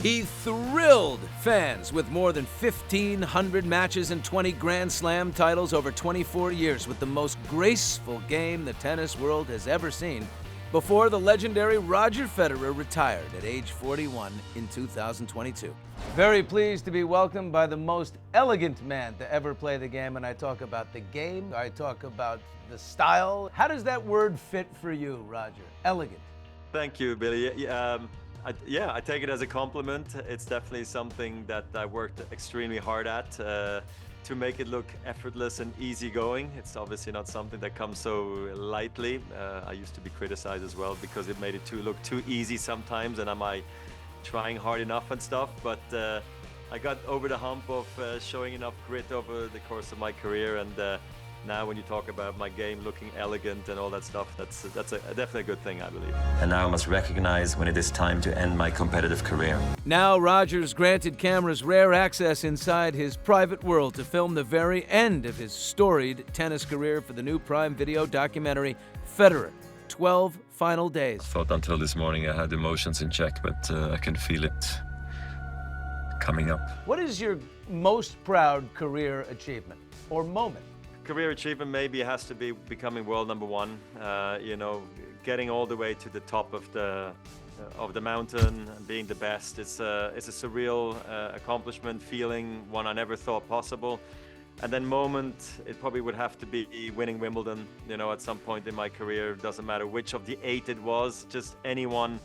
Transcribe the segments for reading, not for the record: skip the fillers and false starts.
He thrilled fans with more than 1,500 matches and 20 Grand Slam titles over 24 years with the most graceful game the tennis world has ever seen before the legendary Roger Federer retired at age 41 in 2022. Very pleased to be welcomed by the most elegant man to ever play the game, and I talk about the game, I talk about the style. How does that word fit for you, Roger? Elegant. Thank you, Billy. I take it as a compliment. It's definitely something that I worked extremely hard at to make it look effortless and easygoing. It's obviously not something that comes so lightly. I used to be criticized as well because it made it look too easy sometimes, and am I trying hard enough and stuff? But I got over the hump of showing enough grit over the course of my career, and now when you talk about my game looking elegant and all that stuff, that's definitely a good thing, I believe. And now I must recognize when it is time to end my competitive career. Now Roger's granted cameras rare access inside his private world to film the very end of his storied tennis career for the new Prime Video documentary, Federer, 12 Final Days. I thought until this morning I had emotions in check, but I can feel it coming up. What is your most proud career achievement or moment? Career achievement maybe has to be becoming world number one. Getting all the way to the top of the mountain and being the best. It's a surreal accomplishment, feeling one I never thought possible. And then moment, it probably would have to be winning Wimbledon. At some point in my career, doesn't matter which of the 8 it was. Just anyone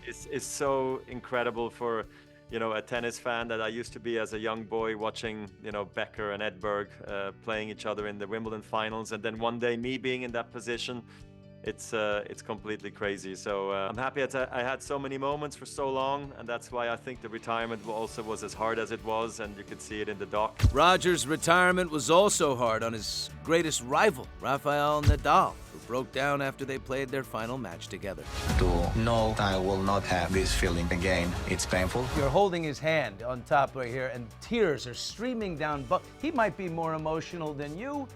is so incredible for. A tennis fan that I used to be as a young boy, watching, Becker and Edberg playing each other in the Wimbledon finals, and then one day me being in that position, it's completely crazy. So I'm happy I had so many moments for so long, and that's why I think the retirement also was as hard as it was, and you could see it in the doc. Roger's retirement was also hard on his greatest rival, Rafael Nadal, who broke down after they played their final match together. To know I will not have this feeling again, it's painful. You're holding his hand on top right here, and tears are streaming down. But he might be more emotional than you.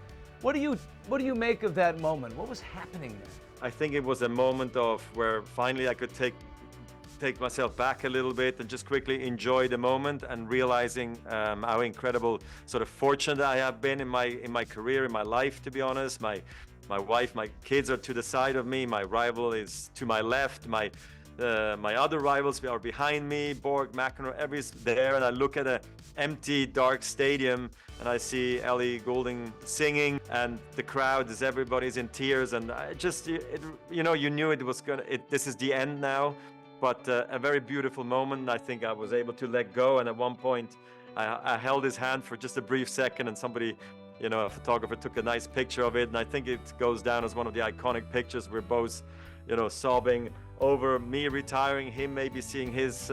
What do you make of that moment? What was happening there? I think it was a moment of where finally I could take myself back a little bit and just quickly enjoy the moment, and realizing how incredible sort of fortunate I have been in my career, in my life, to be honest. My wife, my kids are to the side of me. My rival is to my left. My other rivals are behind me. Borg, McEnroe, everybody's there, and I look at an empty, dark stadium, and I see Ellie Goulding singing, and the crowd is everybody's in tears, and I just, you knew it was this is the end now, but a very beautiful moment. I think I was able to let go, and at one point, I held his hand for just a brief second, and somebody, a photographer took a nice picture of it, and I think it goes down as one of the iconic pictures. We're both, sobbing over me retiring, him maybe seeing his,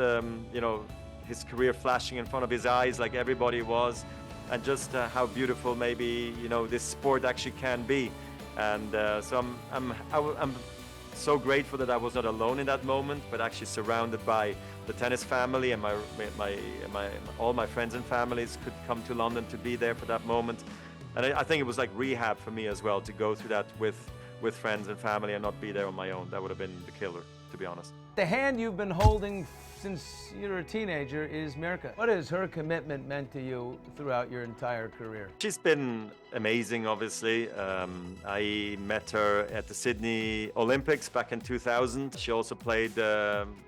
his career flashing in front of his eyes like everybody was, and just how beautiful maybe, this sport actually can be. And so I'm so grateful that I was not alone in that moment, but actually surrounded by the tennis family, and all my friends and families could come to London to be there for that moment. And I think it was like rehab for me as well, to go through that with friends and family and not be there on my own. That would have been the killer, to be honest. The hand you've been holding since you were a teenager is Mirka. What has her commitment meant to you throughout your entire career? She's been amazing, obviously. I met her at the Sydney Olympics back in 2000. She also played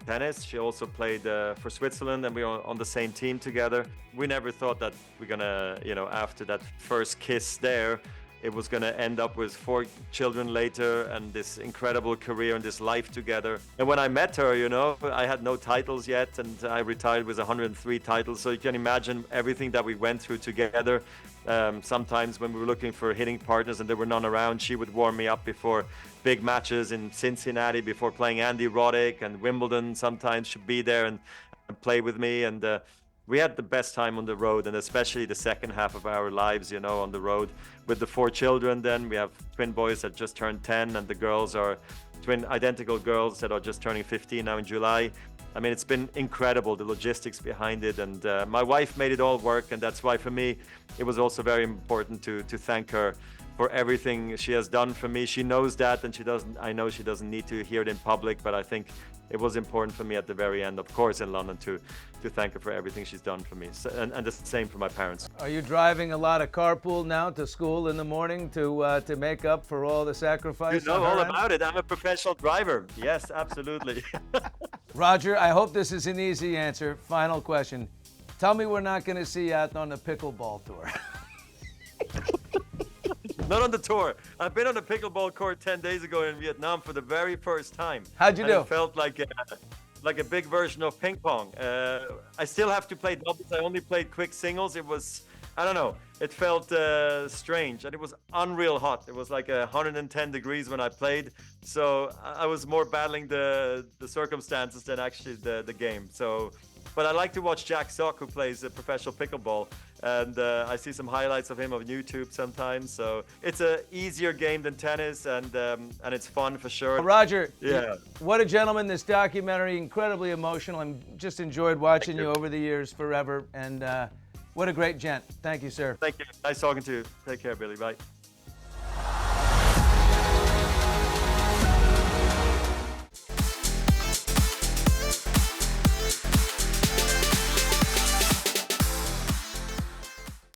tennis. She also played for Switzerland, and we were on the same team together. We never thought that we're gonna, after that first kiss there, it was going to end up with 4 children later and this incredible career and this life together. And when I met her, I had no titles yet, and I retired with 103 titles. So you can imagine everything that we went through together. Sometimes when we were looking for hitting partners and there were none around, she would warm me up before big matches in Cincinnati, before playing Andy Roddick, and Wimbledon. Sometimes she'd be there and play with me. And we had the best time on the road, and especially the second half of our lives, on the road with the 4 children. Then we have twin boys that just turned 10, and the girls are twin identical girls that are just turning 15 now in July. I mean, it's been incredible, the logistics behind it, and my wife made it all work, and that's why for me it was also very important to thank her for everything she has done for me. She knows that, and I know she doesn't need to hear it in public, but I think it was important for me at the very end, of course, in London to thank her for everything she's done for me. So, and the same for my parents. Are you driving a lot of carpool now to school in the morning to make up for all the sacrifice? You know all about it. I'm a professional driver. Yes, absolutely. Roger, I hope this is an easy answer. Final question. Tell me we're not going to see you out on the pickleball tour. Not on the tour. I've been on a pickleball court 10 days ago in Vietnam for the very first time. How'd you do? It felt like a big version of ping pong. I still have to play doubles. I only played quick singles. It was, I don't know, it felt strange, and it was unreal hot. It was like 110 degrees when I played. So I was more battling the circumstances than actually the game. So, but I like to watch Jack Sock, who plays professional pickleball, and I see some highlights of him on YouTube sometimes. So it's a easier game than tennis, and it's fun for sure. Roger, yeah, what a gentleman. This documentary, incredibly emotional. I just enjoyed watching you over the years forever, and what a great gent. Thank you, sir. Thank you. Nice talking to you. Take care, Billy. Bye.